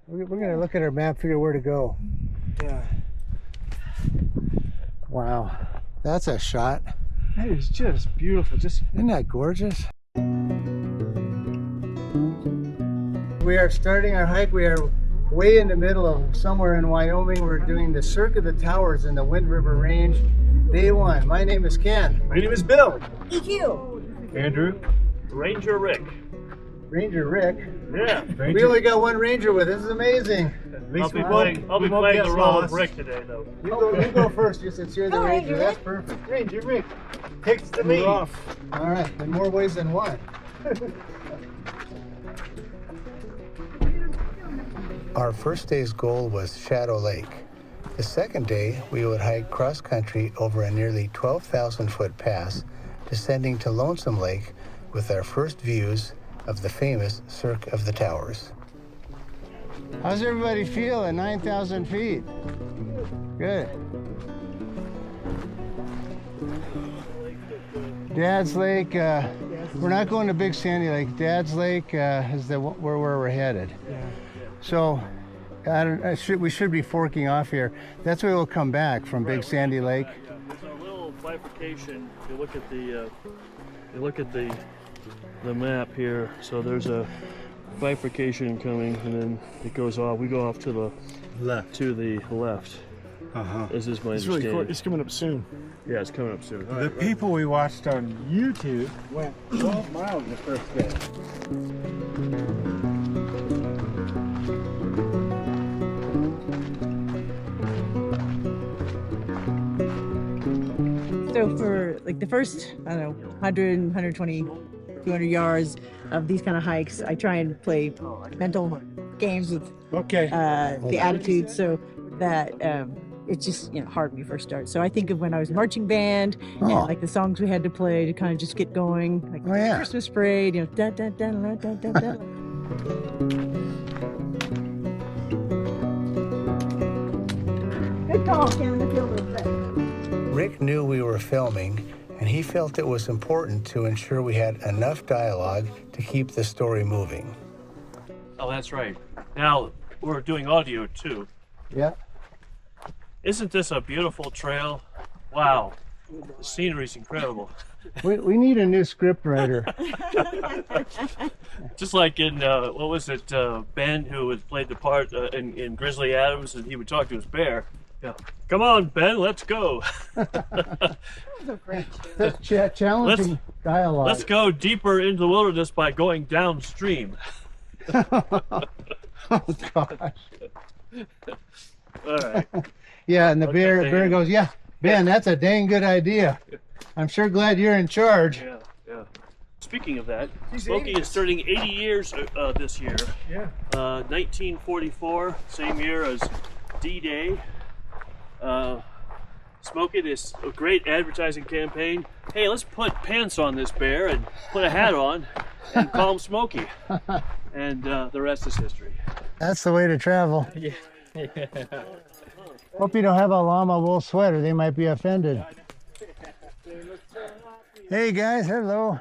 We're going to look at our map, figure where to go. Yeah. Wow. That's a shot. That is just beautiful. Isn't that gorgeous? We are starting our hike. We are way in the middle of somewhere in Wyoming. We're doing the Cirque of the Towers in the Wind River Range. Day one. My name is Ken. My name is Bill. EQ. Andrew. Ranger Rick. Ranger Rick. Yeah. We only got one ranger with us. This is amazing. I'll be playing the role of Rick today, though. You go first, since you're the ranger. That's perfect. Ranger Rick takes the lead. All right, in more ways than one. Our first day's goal was Shadow Lake. The second day, we would hike cross-country over a nearly 12,000-foot pass, descending to Lonesome Lake with our first views of the famous Cirque of the Towers. How's everybody feel at 9,000 feet? Good. Dad's Lake, we're not going to Big Sandy Lake. Dad's Lake is where we're headed. Yeah. So we should be forking off here. That's where we'll come back from Big Sandy Lake. There's a little bifurcation. If you look at the map here. So there's a bifurcation coming, and then it goes off. We go off to the left. This is my It's understanding. really cool. It's coming up soon. Yeah, it's coming up soon. All The right, people we watched on YouTube went 12 miles the first day. So for like the first, I don't know, 100, 120, 200 yards of these kind of hikes, I try and play mental games with the attitude so that it's just, hard when you first start. So I think of when I was marching band and like the songs we had to play to kind of just get going, like Christmas parade, da da da da da da da. Good call, Ken. I feel a little better. Rick knew we were filming, and he felt it was important to ensure we had enough dialogue to keep the story moving. Oh, that's right. Now we're doing audio too. Yeah. Isn't this a beautiful trail? Wow, the scenery's incredible. We need a new script writer. Just like in what was it, Ben, who had played the part in Grizzly Adams, and he would talk to his bear. Yeah. Come on, Ben, let's go. That's challenging dialogue. Let's go deeper into the wilderness by going downstream. Oh, gosh. All right. Yeah, and the bear goes, yeah, Ben, that's a dang good idea. I'm sure glad you're in charge. Yeah, yeah. Speaking of that, Smokey is turning 80 years this year. Yeah. 1944, same year as D-Day. Smokey, this great advertising campaign. Hey, let's put pants on this bear and put a hat on and call him Smokey. And the rest is history. That's the way to travel. Yeah. Hope you don't have a llama wool sweater. They might be offended. Hey guys, hello.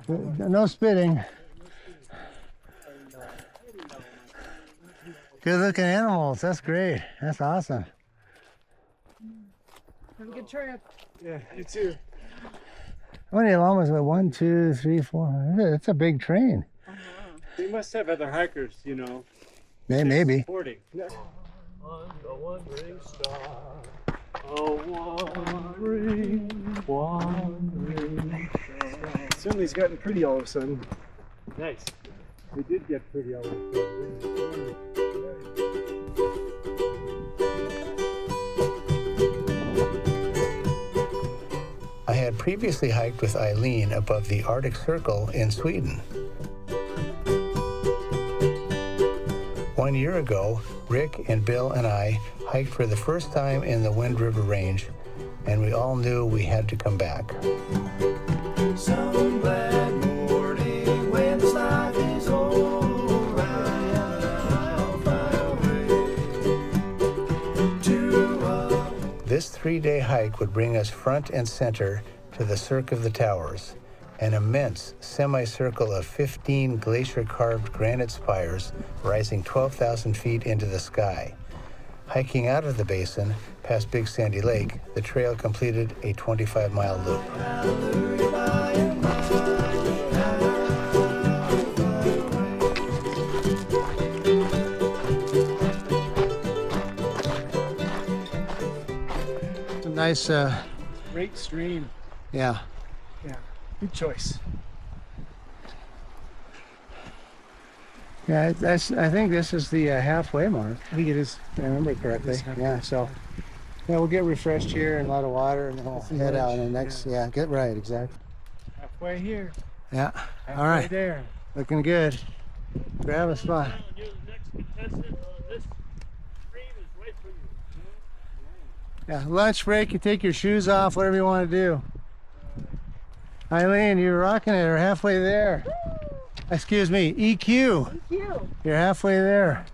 No spitting. Good looking animals. That's great. That's awesome. Have a good trip. Yeah, you too. How many llamas? 1, 2, 3, 4. That's a big train. They must have other hikers, Maybe. 40. Yeah. A wandering star, wandering star. Suddenly it's gotten pretty all of a sudden. Nice. We did get pretty all of a sudden. I had previously hiked with Eileen above the Arctic Circle in Sweden. 1 year ago, Rick and Bill and I hiked for the first time in the Wind River Range, and we all knew we had to come back. Some glad morning when this life is over, I'll fly away to This 3-day hike would bring us front and center to the Cirque of the Towers, an immense semicircle of 15 glacier-carved granite spires rising 12,000 feet into the sky. Hiking out of the basin, past Big Sandy Lake, the trail completed a 25-mile loop. It's a nice, Great stream. yeah. Yeah, good choice. Yeah, I think this is the halfway mark. I think it is. If I remember correctly. It is halfway. Yeah, so yeah, we'll get refreshed here and a lot of water, and then we'll Some head out ledge, and next. Yeah, get right, exactly. Halfway here. Yeah. Halfway All right. there. Looking good. Grab a spot. You're the next contestant. This stream is right for you. Yeah, lunch break. You take your shoes off, whatever you want to do. Eileen, you're rocking it. You're halfway there. Excuse me, EQ. You're halfway there.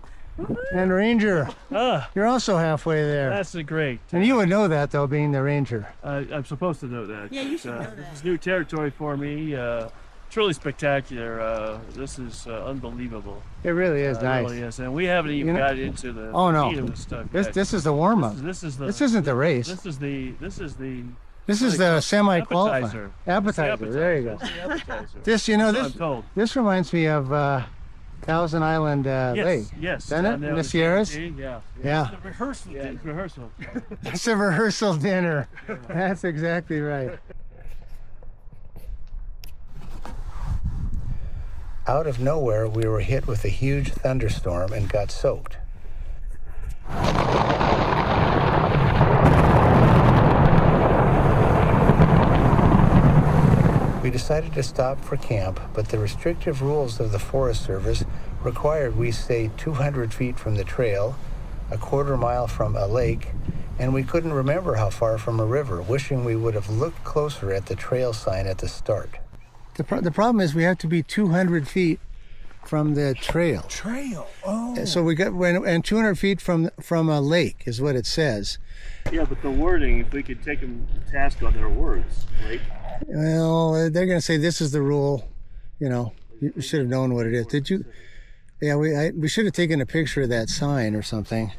And Ranger, Ah, you're also halfway there. that's great. And you would know that, though, being the Ranger. I'm supposed to know that. Yeah, you should know This that. is new territory for me. Truly spectacular. This is unbelievable. It really is It nice. really is. And we haven't even You know- got into the Oh, no. meat of the stuff This yet. this is the warm-up. This is the. This isn't the race. This is the. This is the semi-qualifier. Appetizer. Appetizer. There you go. It's the appetizer. This, you know, That's what this I'm told. this reminds me of Thousand Island Lake. Yes. Doesn't it? down there In on the Sierras? Yeah. Yeah. The rehearsal. Yeah. Rehearsal. It's a rehearsal dinner. That's exactly right. Out of nowhere, we were hit with a huge thunderstorm and got soaked. We decided to stop for camp, but the restrictive rules of the Forest Service required we stay 200 feet from the trail, a quarter mile from a lake, and we couldn't remember how far from a river, wishing we would have looked closer at the trail sign at the start. The problem is we have to be 200 feet from the trail. Trail. Oh. So we got, and 200 feet from a lake is what it says. Yeah, but the wording, if we could take them to task on their words, right? Well, they're going to say this is the rule. You know, you should have known what it is. Did you? Yeah, we should have taken a picture of that sign or something.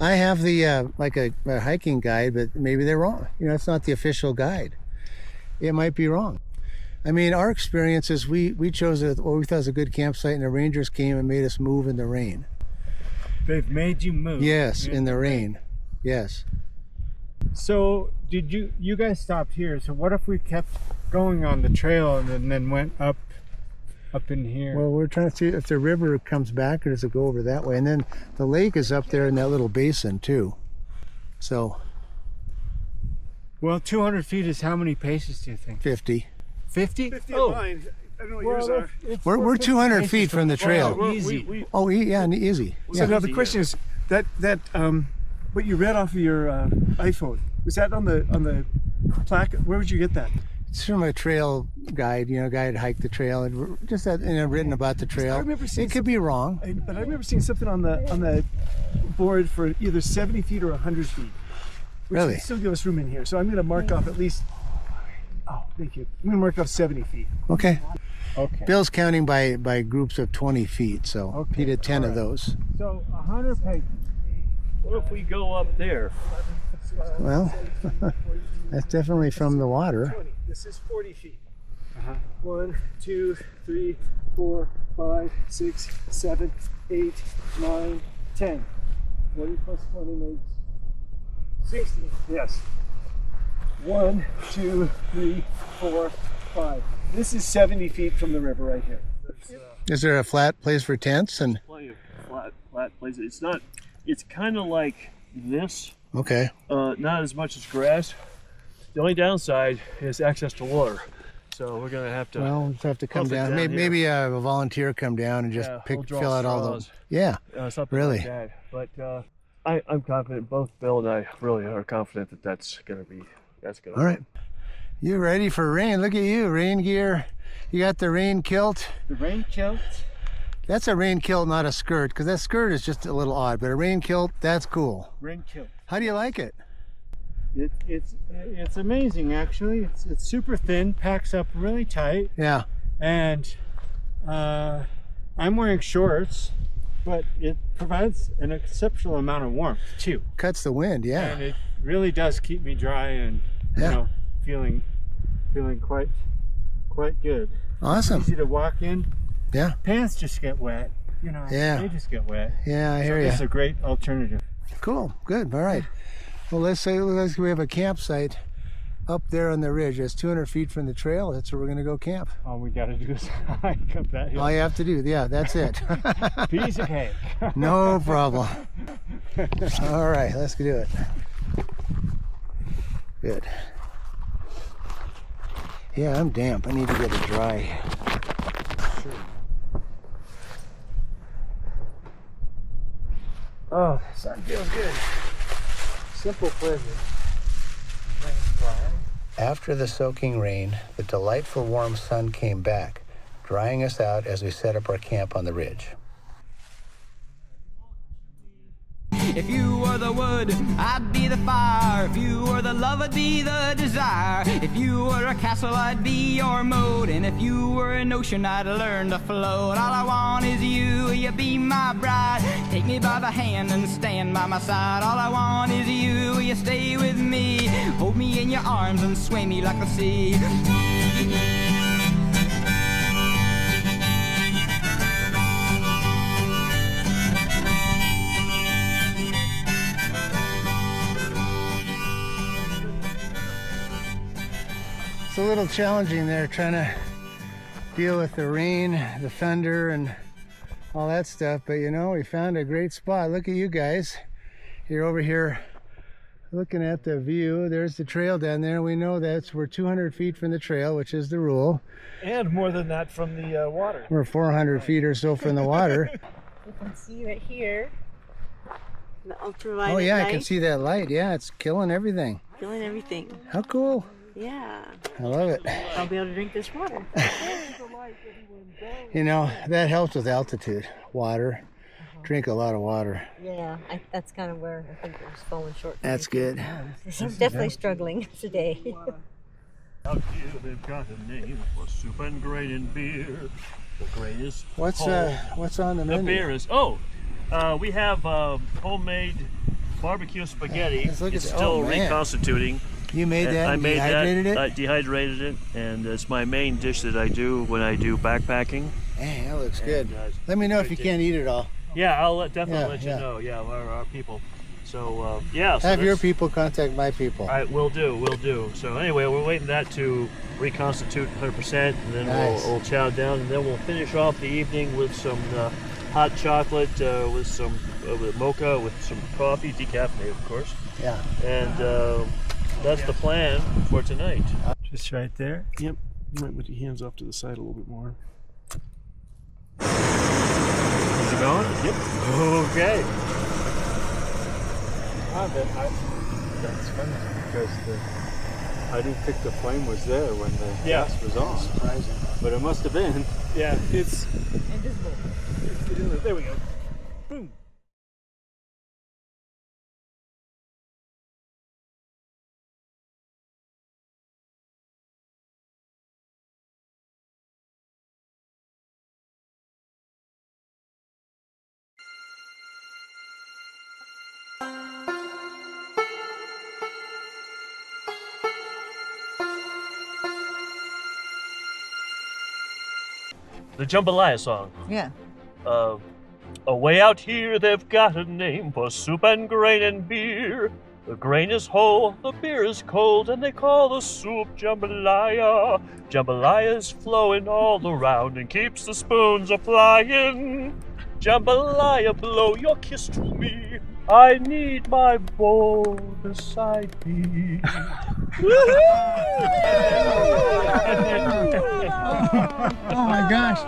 I have the like a hiking guide, but maybe they're wrong. You know, it's not the official guide. It might be wrong. I mean, our experience is we chose what we thought was a good campsite, and the rangers came and made us move in the rain. They've made you move. Yes, in the rain. Yes. So did you guys stopped here? So what if we kept going on the trail and then went up in here? Well, we're trying to see if the river comes back or does it go over that way. And then the lake is up there in that little basin too. So. Well, 200 feet is how many paces do you think? 50. 50? 50 Oh. mine. I don't know what yours are. We're 200 feet from the trail. Oh, easy. Oh, yeah, and easy. So now the question is that what you read off of your iPhone, was that on the plaque? Where would you get that? It's from a trail guide, you know, guide hiked the trail and just that, you know, written about the trail. I remember seeing It could be wrong. But I remember seeing something on the board for either 70 feet or 100 feet. Which Really? would still give us room in here. So I'm going to mark off at least. Oh, thank you. I'm going to mark off 70 feet. Okay. Okay. Bill's counting by groups of 20 feet, so Okay, he did 10 of all right. those. So 100 paces. What if we go up there? Well, that's definitely from the water. 20. This is 40 feet. Uh-huh. 1, 2, 3, 4, 5, 6, 7, 8, 9, 10. 40 plus 20 makes 60. Yes. 1, 2, 3, 4, 5. This is 70 feet from the river right here. Is there a flat place for tents? And Plenty of flat places. It's not. It's kind of like this. okay. Not as much as grass. The only downside is access to water. So we're gonna have to. Well, we'll have to come Hopefully down. down Maybe, here. maybe a volunteer come down and just Yeah, pick, we'll draw fill out all the. straws. Yeah. Something Really? like that. But I'm confident. Both Bill and I really are confident that that's gonna be. That's gonna. All right. You ready for rain? Look at you, rain gear. You got the rain kilt. The rain kilt. That's a rain kilt, not a skirt, because that skirt is just a little odd. But a rain kilt, that's cool. Rain kilt. How do you like it? It's amazing actually. It's super thin, packs up really tight. Yeah. And I'm wearing shorts, but it provides an exceptional amount of warmth too. Cuts the wind, yeah. And it really does keep me dry and Yeah. you know, feeling quite good. Awesome. Easy to walk in. Yeah. Pants just get wet. You know, Yeah. they just get wet. Yeah, I hear It's you. a great alternative. Cool. Good. All right. Well, let's say we have a campsite up there on the ridge. That's 200 feet from the trail. That's where we're going to go camp. All we got to do is hike up that hill. All you have to do, yeah, that's it. Piece of cake. No problem. All right, let's do it. Good. Yeah, I'm damp. I need to get it dry. Oh, the sun feels good. Simple pleasure. After the soaking rain, the delightful warm sun came back, drying us out as we set up our camp on the ridge. If you were the wood, I'd be the fire. If you were the love, I'd be the desire. If you were a castle, I'd be your moat. And if you were an ocean, I'd learn to float. All I want is you be my bride. Take me by the hand and stand by my side. All I want is you stay with me. Hold me in your arms and sway me like the sea. It's a little challenging there trying to deal with the rain, the thunder, and all that stuff, but you know, we found a great spot. Look at you guys. You're over here looking at the view. There's the trail down there. We know we're 200 feet from the trail, which is the rule. And more than that from the water. We're 400 feet or so from the water. You can see right here the ultraviolet Oh yeah, light, I can see that light. Yeah, it's killing everything. killing everything. How cool. Yeah, I love it. I'll be able to drink this water. You know, that helps with altitude. Water. Drink a lot of water. Yeah, that's kind of where I think it was falling short. for That's me. good. So I'm definitely struggling today. Out here they've got a name for soup and grain and beer. The greatest. What's on the The menu? beer is we have homemade barbecue spaghetti. Let's look at It's the- still oh, man. reconstituting. You made that? I and made dehydrated that. it? I dehydrated it, and it's my main dish that I do when I do backpacking. Hey, that looks good. And, Let me know if you good can't eat it all. Yeah, I'll definitely Yeah, let yeah. you know. Yeah, our people. So yeah. So Have your that's- people contact my people. All right, will do. So anyway, we're waiting that to reconstitute 100%, and then Nice. we'll chow down, and then we'll finish off the evening with some hot chocolate, with mocha, with some coffee, decaffeinated, of course. Yeah. And that's the plan for tonight. Just right there. Yep. You might put your hands off to the side a little bit more. Is it going? Yep. Okay. That's funny because I didn't think the flame was there when the Yeah. gas was on. Surprising. But it must have been. Yeah, it's Invisible. there we go. Boom. The Jambalaya song. Yeah. Away out here, they've got a name for soup and grain and beer. The grain is whole, the beer is cold, and they call the soup jambalaya. Jambalaya's flowing all around and keeps the spoons a-flying. Jambalaya, blow your kiss to me. I need my bowl beside me. Oh my gosh.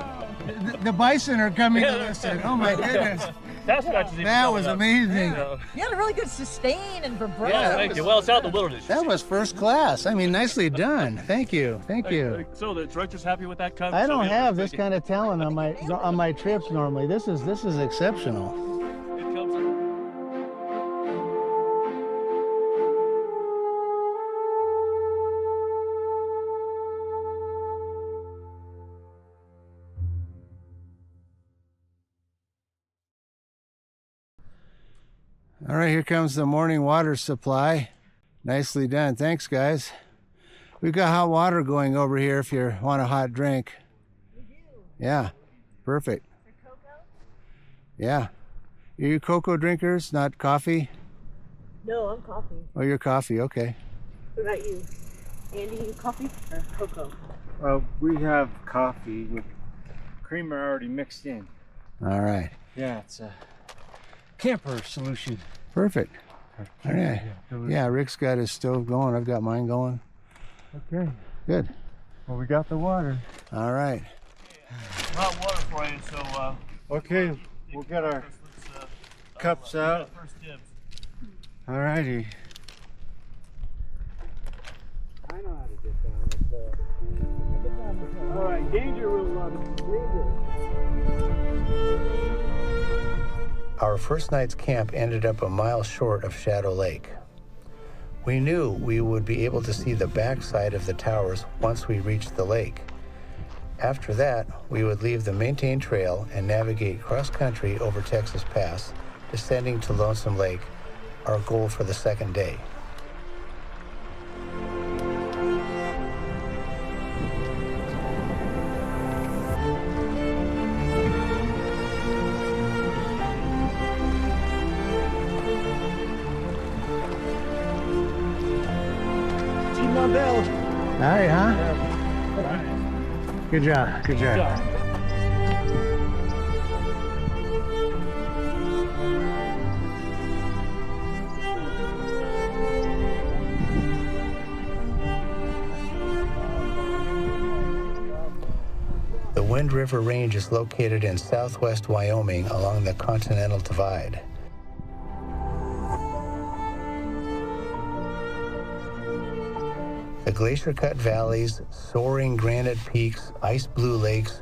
The bison are coming to listen. Oh my goodness. That's not just even That coming was up. amazing. You had a really good sustain and vibrato. Yeah, thank you. Well, it's out in the wilderness. That was first class. I mean, nicely done. Thank you. Thank you. So the director's happy with that comment? I don't have this kind of talent on my trips normally. This is exceptional. It comes. All right, here comes the morning water supply. Nicely done. Thanks, guys. We've got hot water going over here if you want a hot drink. We do. Yeah, perfect. For cocoa? Yeah. Are you cocoa drinkers, not coffee? No, I'm coffee. Oh, you're coffee. Okay. What about you? Andy, you coffee or cocoa? We have coffee with creamer already mixed in. All right. Yeah, it's a camper solution. Perfect. All right. Yeah, Rick's got his stove going. I've got mine going. Okay. Good. Well, we got the water. All right. Hot water for you, so Okay, we'll get our cups out. first dibs. All righty. I know how to get down. All right, danger room, danger. Our first night's camp ended up a mile short of Shadow Lake. We knew we would be able to see the backside of the towers once we reached the lake. After that, we would leave the maintained trail and navigate cross-country over Texas Pass, descending to Lonesome Lake, our goal for the second day. Bill. All right, huh? Good job. Good job. The Wind River Range is located in southwest Wyoming along the Continental Divide. The glacier-cut valleys, soaring granite peaks, ice blue lakes,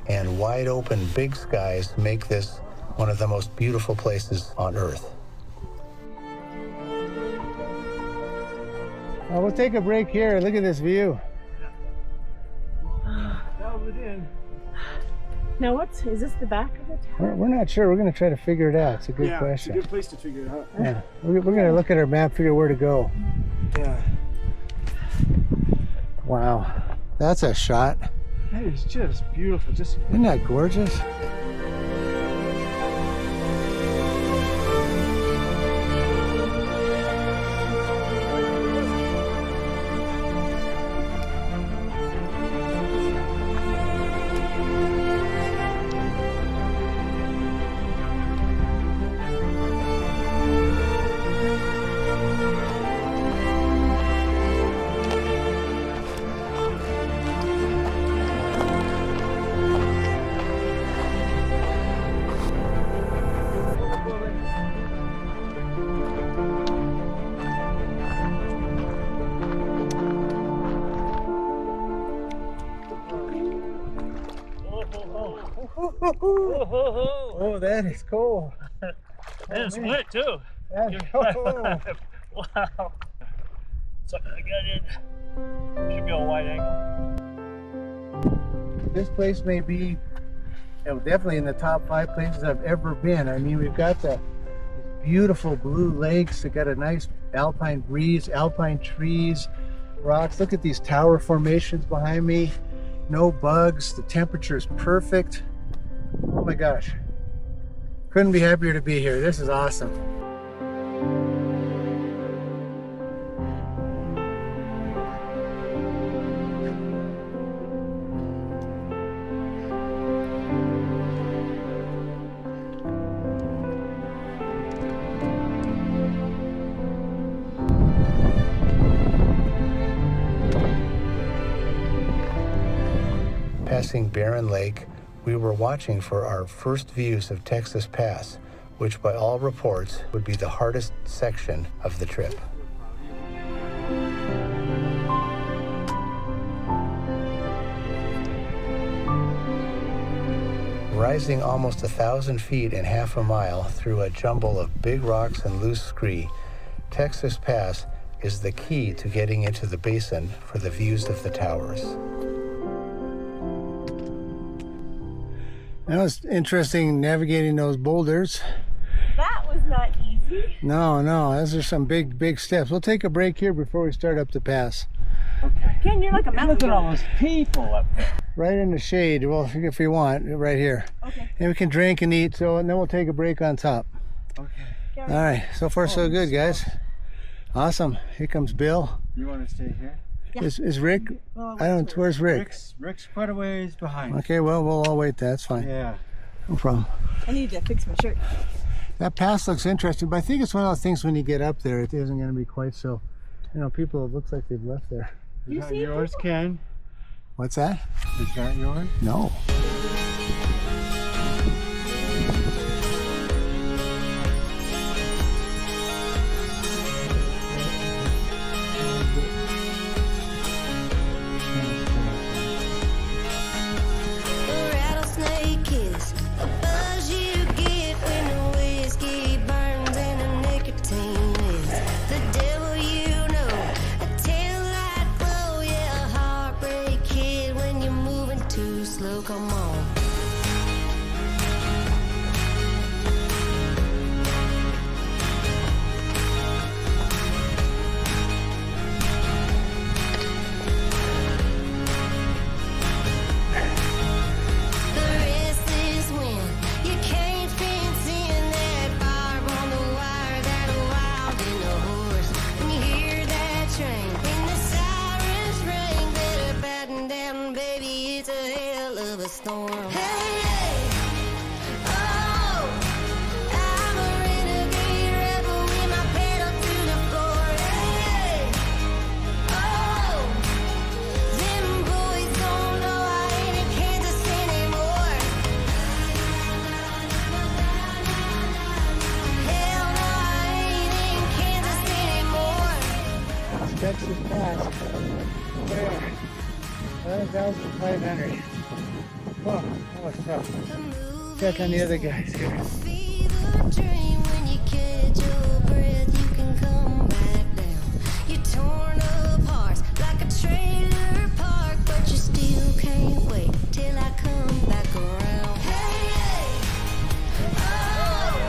and wide-open big skies make this one of the most beautiful places on Earth. We'll take a break here. Look at this view. Now is this the back of the tower? We're not sure. We're going to try to figure it out. It's a good question. It's a good place to figure it out. Yeah, we're going to look at our map, figure where to go. Yeah. Wow, that's a shot. That is just beautiful. Just Isn't that gorgeous? Oh, that is cool. And it's wet too. Wow. Wow. So I got in. Should be a wide angle. This place may be definitely in the top 5 places I've ever been. I mean, we've got the beautiful blue lakes. We've got a nice alpine breeze, alpine trees, rocks. Look at these tower formations behind me. No bugs. The temperature is perfect. Oh my gosh. Couldn't be happier to be here. This is awesome. Passing Barren Lake, we were watching for our first views of Texas Pass, which by all reports would be the hardest section of the trip. Rising almost 1,000 feet in half a mile through a jumble of big rocks and loose scree, Texas Pass is the key to getting into the basin for the views of the towers. That was interesting navigating those boulders. That was not easy. No, those are some big steps. We'll take a break here before we start up the pass. Okay. Ken, you're like a mountain. Look at all those people up there. Right in the shade, well, if you want, right here. Okay. And we can drink and eat, and then we'll take a break on top. Okay. All right, so far so good, guys. Awesome. Here comes Bill. You want to stay here? Yeah. Is Rick? Well, I don't. Where's Rick? Rick's quite a ways behind. Okay, well, we'll all wait. That's fine. Yeah. No problem. I need to fix my shirt. That pass looks interesting, but I think it's one of those things when you get up there, it isn't going to be quite so. People, it looks like they've left there. Is that yours, Ken? What's that? Is that yours? No. Rattlesnake kiss, a buzz you get when the whiskey burns and the nicotine is the devil you know. A tail light glow, yeah, a heartbreak kid when you're moving too slow. Come on. The restless wind, you can't fence in that barb on the wire, that wild in the horse. When you hear that train, when the sirens ring, better batten down, baby, it's a hell of a storm. Hey, hey, oh, I'm a renegade rebel with my pedal to the floor. Hey, hey, oh, them boys don't know I ain't in Kansas anymore. Hell no, I ain't in Kansas anymore. Texas Pass. There. 11,500. Whoa, that was tough. Check on the other guys here. Fever dream when you catch your breath, you can come back down. You're torn apart like a trailer park, but you still can't wait till I come back around. Hey, hey, oh,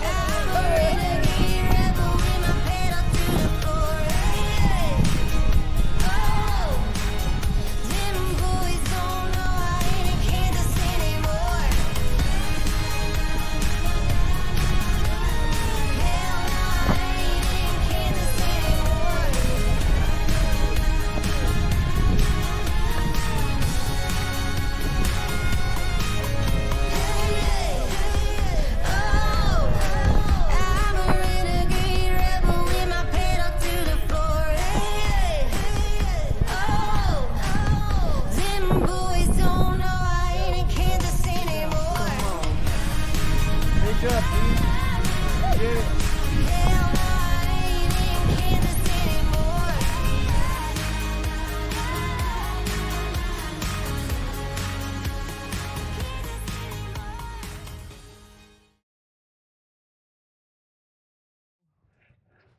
I'm a renegade rebel with my pedal to the floor. Hey, hey, oh, them boys don't know I ain't in Kansas anymore. Hell no, I ain't in Kansas anymore. Oh, I'm a renegade rebel with my pedal to the floor. Hey, oh, them boys don't know I ain't in Kansas anymore. Good job, Pete. Hell no, I ain't in Kansas anymore.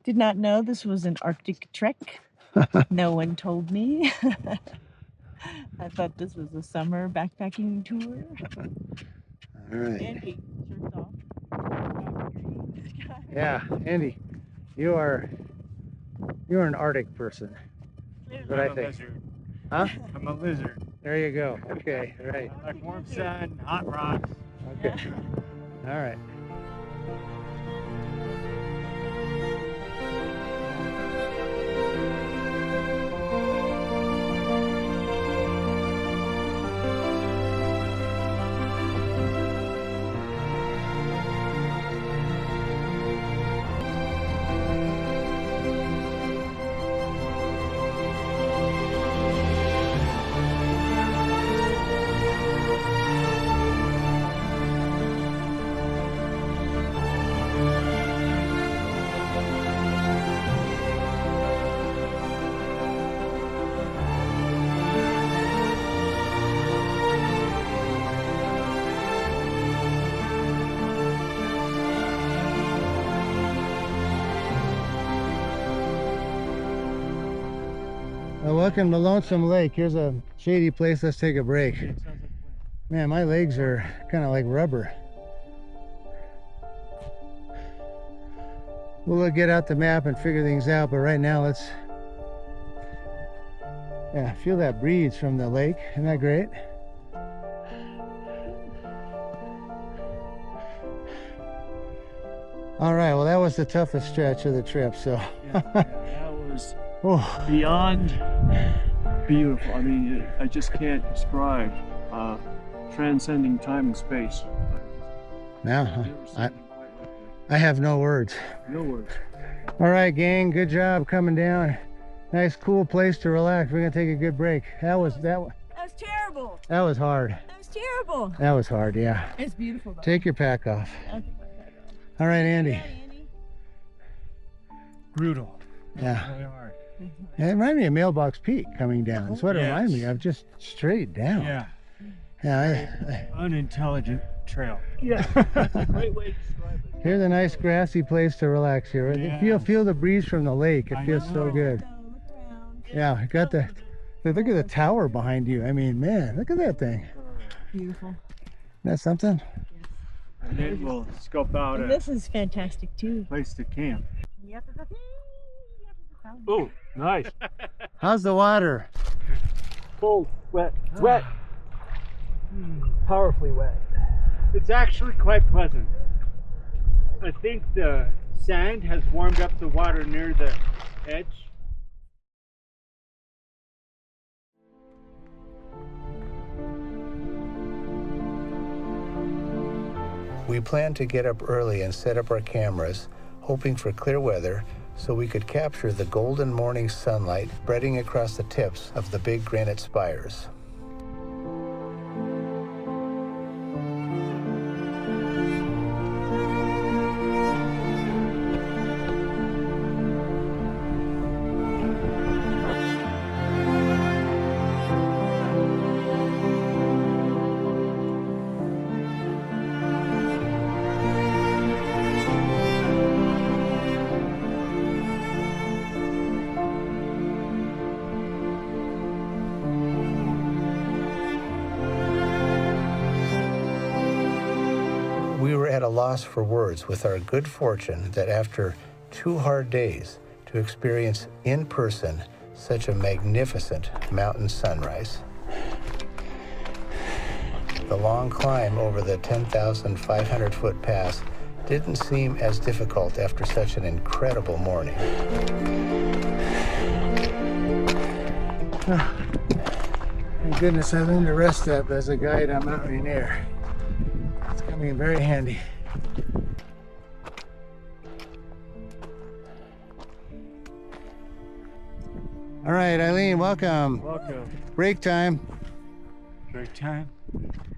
Did not know this was an Arctic trek. No one told me. I thought this was a summer backpacking tour. All right. Andy, shirts off. Yeah, Andy, you are an Arctic person. What I I'm a think. lizard. Huh? I'm a lizard. There you go. Okay, all right. I like warm sun, hot rocks. Okay. All right. Well, welcome to Lonesome Lake. Here's a shady place. Let's take a break. Man, my legs are kind of like rubber. We'll get out the map and figure things out, but right now let's feel that breeze from the lake. Isn't that great? All right, well, that was the toughest stretch of the trip, so. That was beyond beautiful. I mean, I just can't describe transcending time and space. Now, I have no words. No words. All right, gang, good job coming down. Nice, cool place to relax. We're gonna take a good break. That was terrible. That was hard. That was terrible. That was hard, yeah. It's beautiful though. Take your pack off. All right, Andy. Brutal. Yeah. Really hard. It reminded me of Mailbox Peak coming down. That's what it reminded me of, just straight down. Yeah. Yeah. Unintelligent trail. Yeah. Great way to describe it. Here's a nice grassy place to relax here. Yeah. Feel the breeze from the lake. It feels so good. Yeah, I got the look at the tower behind you. I mean, man, look at that thing. Beautiful. Isn't that something? And then we'll scope out And a this is fantastic too. place to camp. Oh, nice. How's the water? Cold, wet, wet. Powerfully wet. It's actually quite pleasant. I think the sand has warmed up the water near the edge. We planned to get up early and set up our cameras, hoping for clear weather so we could capture the golden morning sunlight spreading across the tips of the big granite spires. We were at a loss for words with our good fortune that after 2 hard days to experience in person such a magnificent mountain sunrise. The long climb over the 10,500-foot pass didn't seem as difficult after such an incredible morning. Thank goodness I learned to rest up as a guide on Mount Rainier. It's coming in very handy. All right, Eileen, welcome. Welcome. Break time. Break time.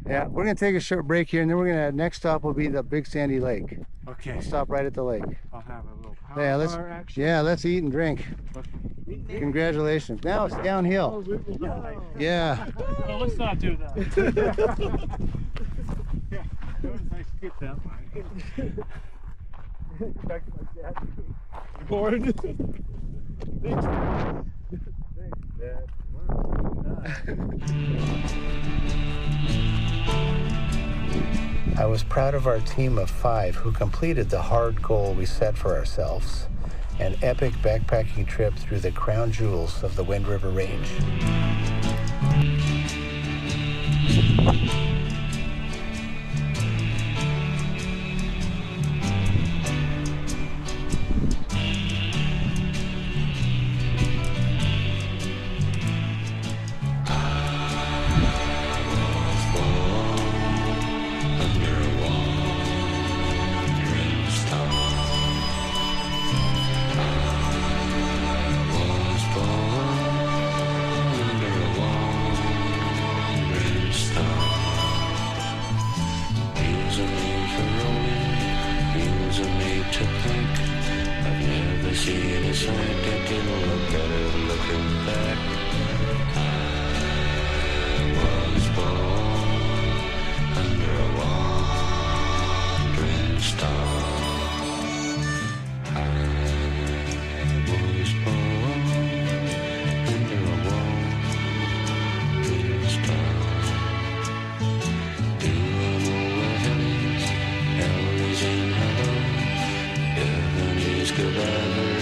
Yeah, we're gonna take a short break here, and then we're gonna, next stop will be the Big Sandy Lake. Okay. We'll stop right at the lake. I'll have a little power Yeah, bar action. let's eat and drink. Congratulations. Now it's downhill. Yeah. No, let's not do that. Yeah, it was nice to get that one. Back to my dad. Born. Thanks, Dad. I was proud of our team of 5 who completed the hard goal we set for ourselves, an epic backpacking trip through the crown jewels of the Wind River Range. risk of ever